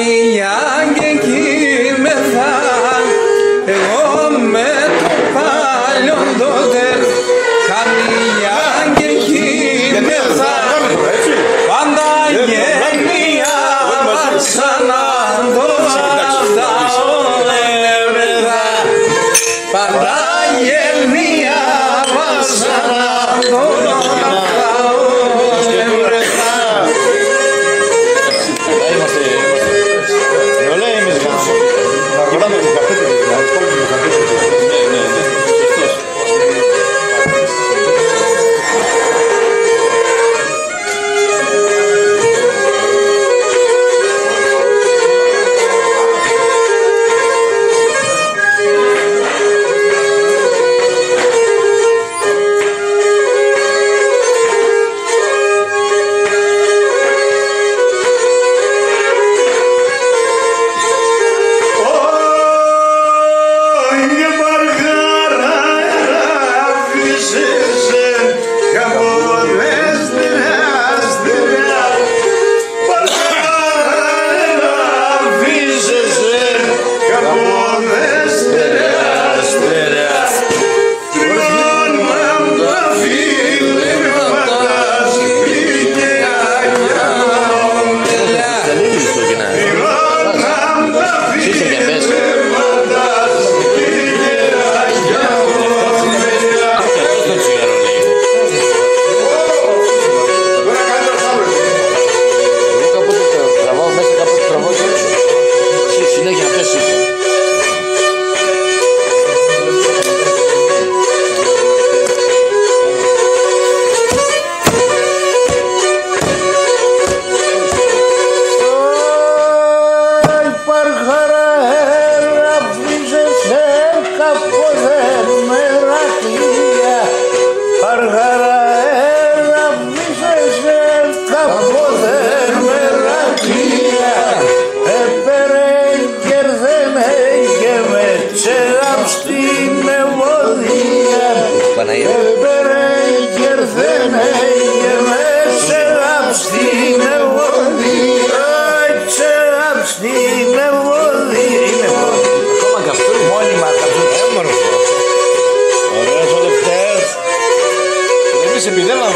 Καμία και κοιμεθα, εγώ με το παλιόν τότε. Καμία και κοιμεθα, πάντα γένεια σαν τα όλευρα. Πάντα γένεια σαν τα όλευρα. Θα πω ένα, θα το κλείσουμε δεύτερο.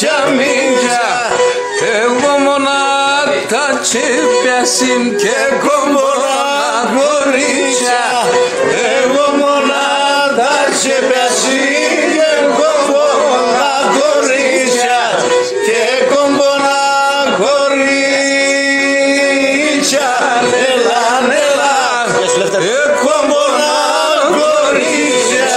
σαμίντια εγώ μονάχα τσίπιασιν και κομπορά κορίτσια εγώ μονάχα τσίπιασιν και κομπορά κορίτσια και κομπορά κορίτσια νελά νελά και κομπορά κορίτσια.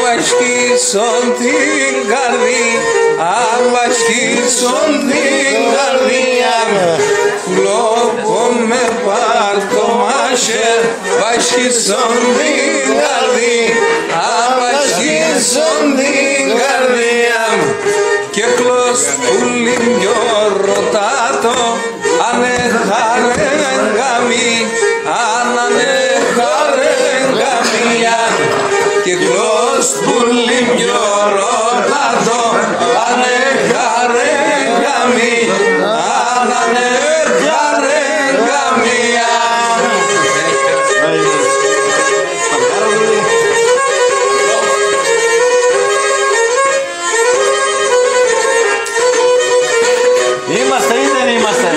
Βασκίσον την καρδιά, βασκίσον την καρδιά φλόπο με πάρτο μάσερ, βασκίσον την καρδιά, βασκίσον την καρδιά και κλος πουλί πιο ρωτάτο ανέχαρεν γαμί, ανέχαρεν γαμιά και κλος πουλί πιο ρωτάτο ανέχαρεν γαμί, ανέχαρεν γαμιά. Είμαστε ή δεν είμαστε?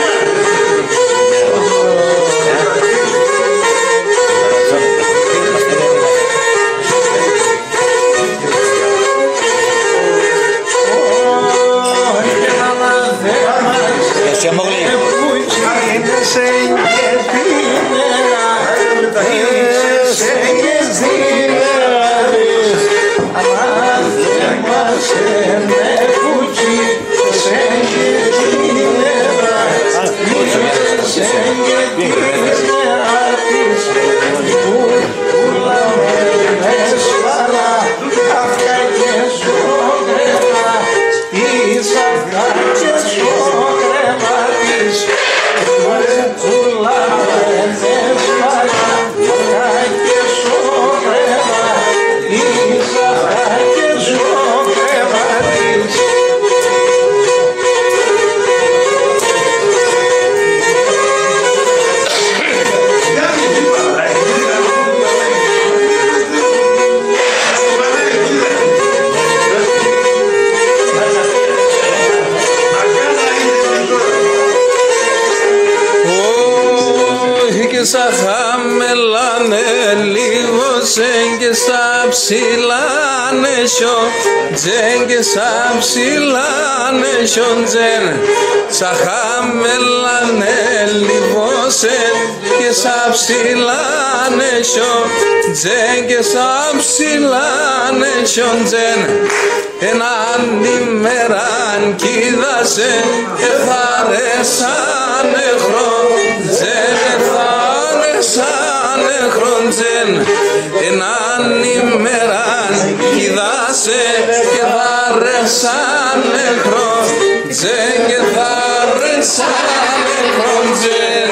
Σα χαμελάνε λίγο ζεν και σα ψηλάνε σιω ζεν και σα ψηλάνε σιω ζεν σα χαμελάνε λίγο και σαν ψηλά νέσιο τζεν και σαν ψηλά νέσιο τζεν έναν ημεράν κοίδασε εθάρεσανε χροντζεν εθάρεσανε χροντζεν έναν ημεράν κοίδασε εθάρεσανε χροντζεν εθάρεσανε χροντζεν.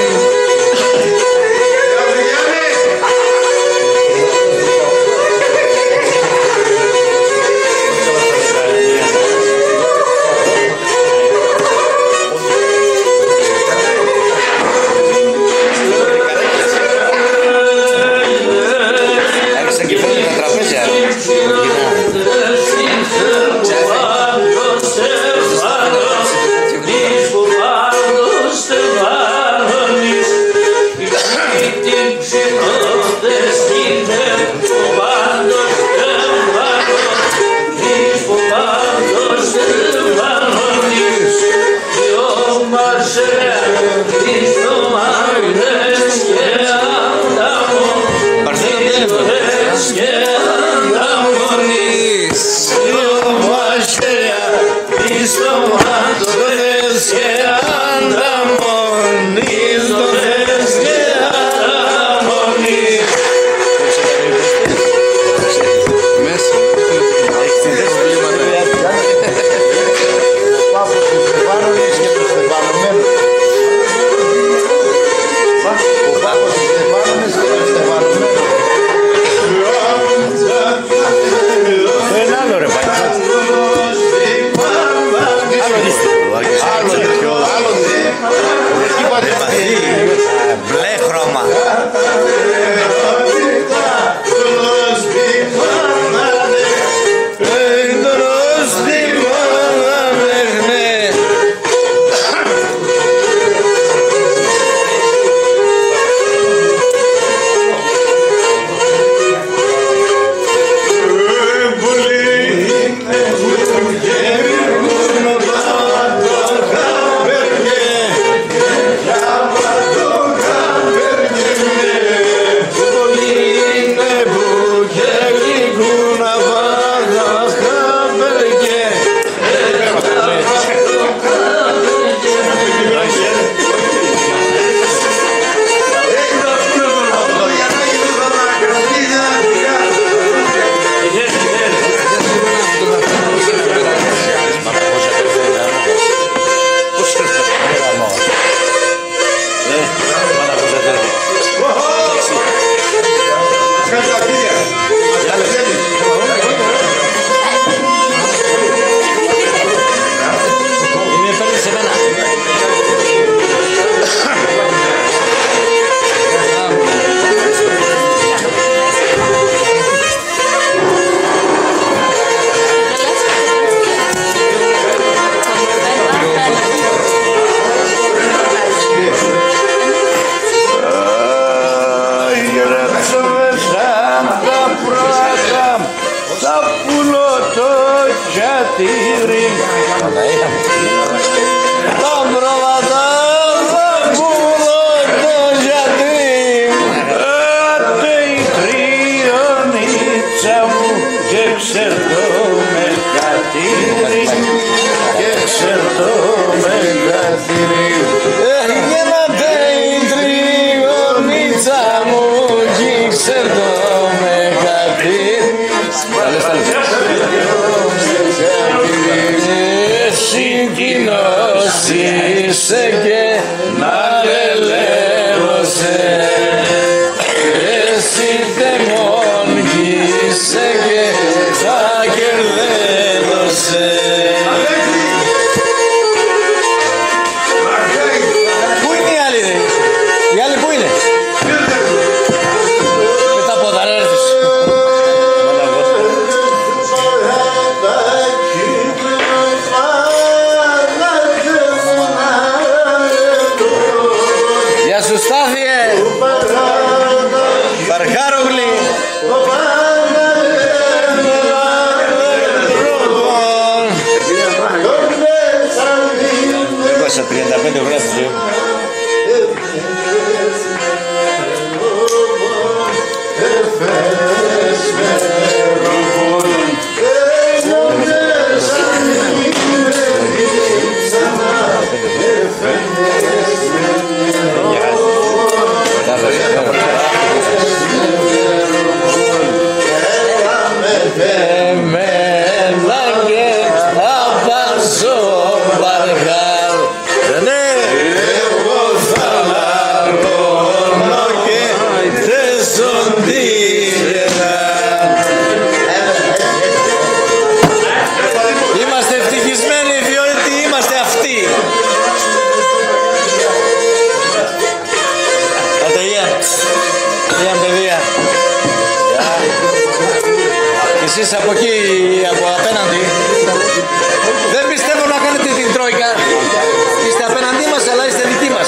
Στα 35 γράφει. Είμαστε ευτυχισμένοι διότι είμαστε αυτοί. Γεια παιδιά. Και εσείς από εκεί, από απέναντι, δεν πιστεύω να κάνετε την τρόικα. Είστε απέναντί μας, αλλά είστε δικοί μας.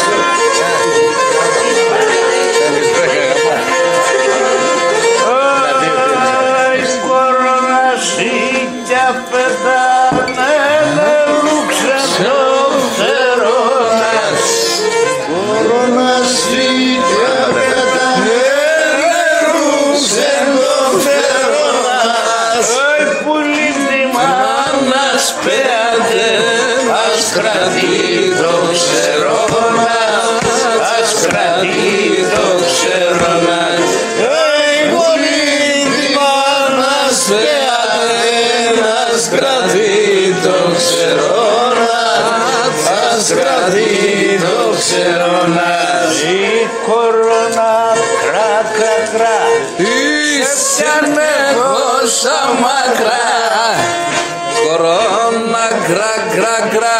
Κορώνα γκρα γκρα γκρα,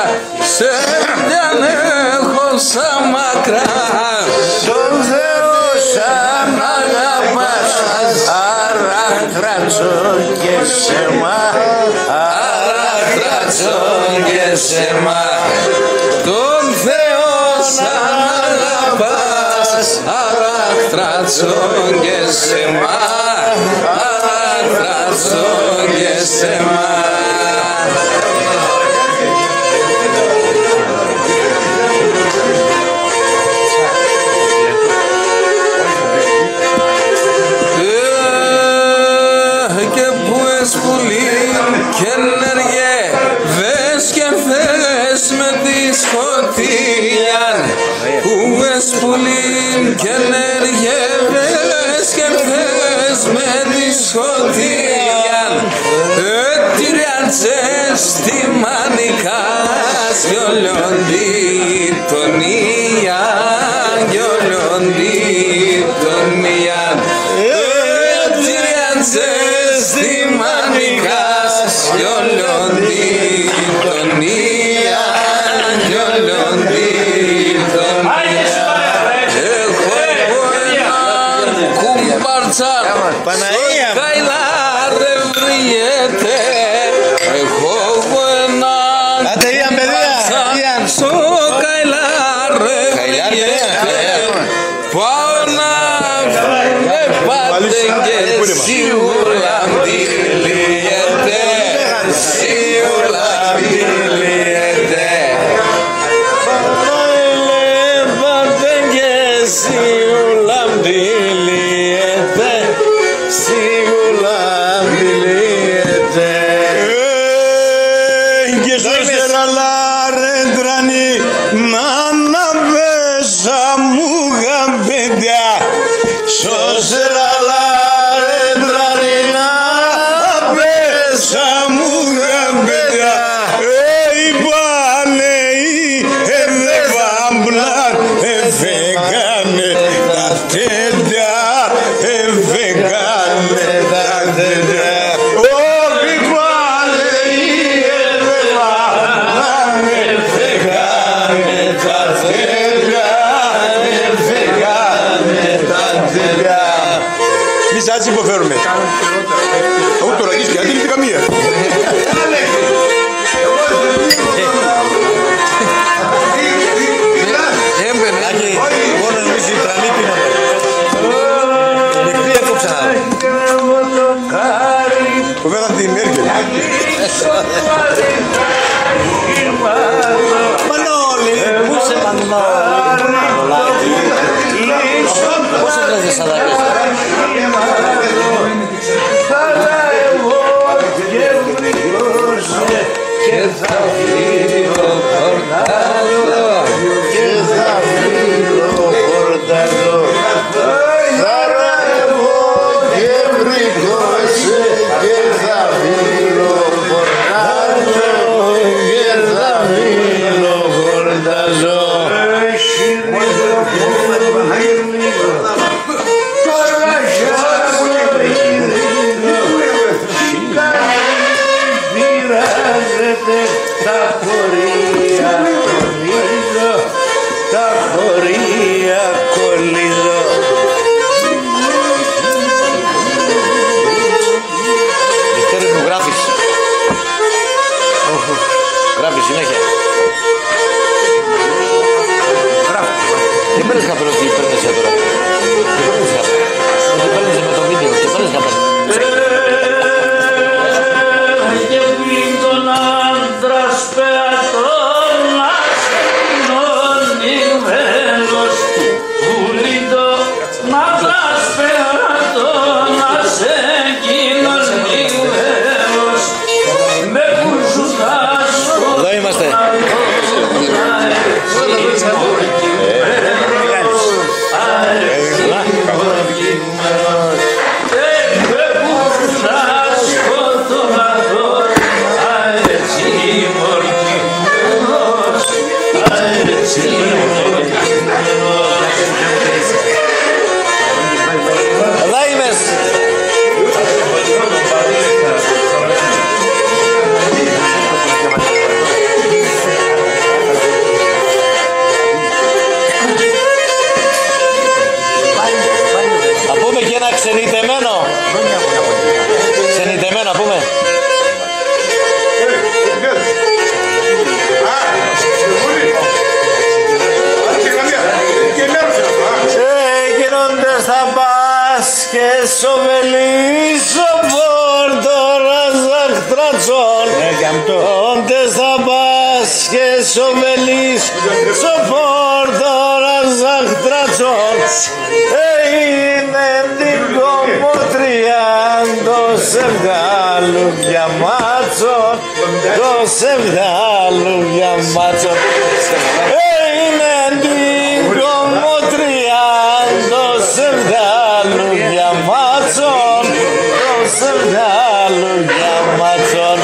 σε δεν έχω σαν μακρά. Τον Θεό σαν αγαπάς, άρα κράτσω και σε μα, άρα κράτσω και σε μα. Τον Θεό σαν αγαπάς, άρα κράτσω και σε μα, άρα κράτσω και σε μα. Και ενεργέ, βες και θες με τη σκοτία. Που εσπουλήν και ενεργέ, βες και θες με τη σκοτία. Ετυριάντσες στη μανικά, γιολιόντι τον Ιαν, γιολιόντι τον Ιαν. Ετυριάντσες στη μανικά, γιολιόντι τον Ιαν, γιολιόντι τον Ιαν. Έχω έναν κουμπάρτσαν, Παναγία στο Καϊλάρε βριέται. Έχω έναν κουμπάρτσαν, στο Καϊλάρε βριέται. Πάω να με πάτε και σίγουρα μιλιέται, σίγουρα μιλιέται. Πάτε και σίγουρα μιλιέται, σίγουρα μιλιέται. Και στο στεραλάρε τρανή, μάνα μέσα μου γαμπέντια. Στο στεραλάρε τρανή, μάνα μέσα μου γαμπέντια. Είπανε δε βάμπλαν, φεγάνε τα τέτοια, φεγάνε τα τέτοια. Εμείς έτσι υποφέρουμε. Εγώ το ραγείς και δεν είναι καμία. Άκη, μόνο εμείς η τρανή τι να πω. Μικρή έκοψα. Φοβέραν τη Μέρκελ. Μανώλη, πού είσαι Μανώλη. Πώς σε βρέθες σαδάκες. Και θα φύγω πορτάλο, και θα σοβελής ο πόρτορας αχτρατσών όντες θα πας και σοβελής ο πόρτορας αχτρατσών είναι την κομμωτρία το σεβδάλου για μάτσον το σεβδάλου για μάτσον είναι την κομμωτρία το σεβδάλου για μάτσον το σεβδάλου για μάτσον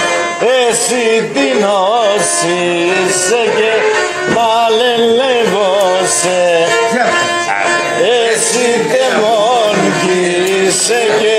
εσύ την όσησε και μαλελεύωσε εσύ τεμόν και